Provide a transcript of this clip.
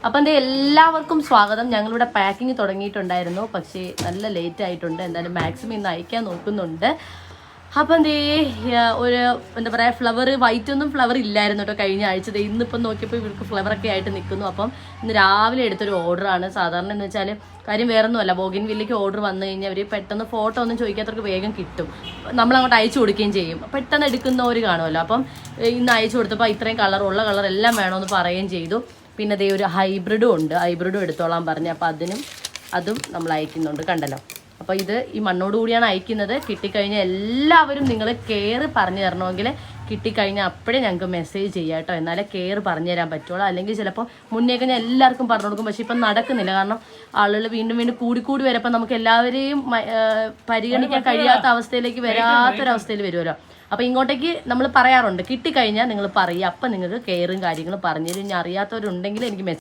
അപ്പം എന്താ എല്ലാവർക്കും സ്വാഗതം. ഞങ്ങളിവിടെ പാക്കിങ് തുടങ്ങിയിട്ടുണ്ടായിരുന്നു, പക്ഷേ നല്ല ലേറ്റ് ആയിട്ടുണ്ട്. എന്തായാലും മാക്സിമം ഇന്ന് അയക്കാൻ നോക്കുന്നുണ്ട്. അപ്പം എന്തേ ഒരു എന്താ പറയുക, ഫ്ലവർ വൈറ്റ് ഒന്നും ഫ്ലവർ ഇല്ലായിരുന്നു കേട്ടോ കഴിഞ്ഞ ആഴ്ച. ഇന്നിപ്പം നോക്കിയപ്പോൾ ഇവർക്ക് ഫ്ലവറൊക്കെ ആയിട്ട് നിൽക്കുന്നു. അപ്പം ഇന്ന് രാവിലെ എടുത്തൊരു ഓർഡറാണ്. സാധാരണ എന്ന് വെച്ചാൽ കാര്യം വേറൊന്നുമല്ല, ബോഗിൻവില്ലേക്ക് ഓർഡർ വന്നു കഴിഞ്ഞാൽ അവർ പെട്ടെന്ന് ഫോട്ടോ ഒന്നും ചോദിക്കാത്തവർക്ക് വേഗം കിട്ടും. നമ്മളങ്ങോട്ട് അയച്ചു കൊടുക്കുകയും ചെയ്യും. പെട്ടെന്ന് എടുക്കുന്നവർ കാണുമല്ലോ. അപ്പം ഇന്ന് അയച്ചു കൊടുത്തപ്പോൾ ഇത്രയും കളറുള്ള കളർ എല്ലാം വേണമെന്ന് പറയുകയും ചെയ്തു. പിന്നെ ദേ ഒരു ഹൈബ്രിഡും ഉണ്ട്, ഹൈബ്രിഡും എടുത്തോളാൻ പറഞ്ഞു. അപ്പോൾ അതും നമ്മൾ അയക്കുന്നുണ്ട്, കണ്ടല്ലോ. അപ്പോൾ ഇത് ഈ മണ്ണോട് കൂടിയാണ് അയക്കുന്നത്. കിട്ടിക്കഴിഞ്ഞാൽ എല്ലാവരും നിങ്ങൾ കെയർ പറഞ്ഞു തരണമെങ്കിൽ കിട്ടിക്കഴിഞ്ഞാൽ അപ്പോഴേ ഞങ്ങൾക്ക് മെസ്സേജ് ചെയ്യാം കേട്ടോ, എന്നാലേ കെയർ പറഞ്ഞു തരാൻ പറ്റുള്ളൂ. അല്ലെങ്കിൽ ചിലപ്പോൾ മുന്നേക്ക് ഞാൻ എല്ലാവർക്കും പറഞ്ഞു കൊടുക്കും, പക്ഷേ ഇപ്പം നടക്കുന്നില്ല. കാരണം ആളുകൾ വീണ്ടും വീണ്ടും കൂടി വരപ്പോൾ നമുക്ക് എല്ലാവരെയും പരിഗണിക്കാൻ കഴിയാത്ത അവസ്ഥയിലേക്ക് വരാത്തൊരവസ്ഥയിൽ വരുമല്ലോ. അപ്പോൾ ഇങ്ങോട്ടേക്ക് നമ്മൾ പറയാറുണ്ട്, കിട്ടിക്കഴിഞ്ഞാൽ നിങ്ങൾ പറയുക, അപ്പം നിങ്ങൾക്ക് കെയറും കാര്യങ്ങളും പറഞ്ഞു തരും. ഇനി അറിയാത്തവരുണ്ടെങ്കിൽ എനിക്ക്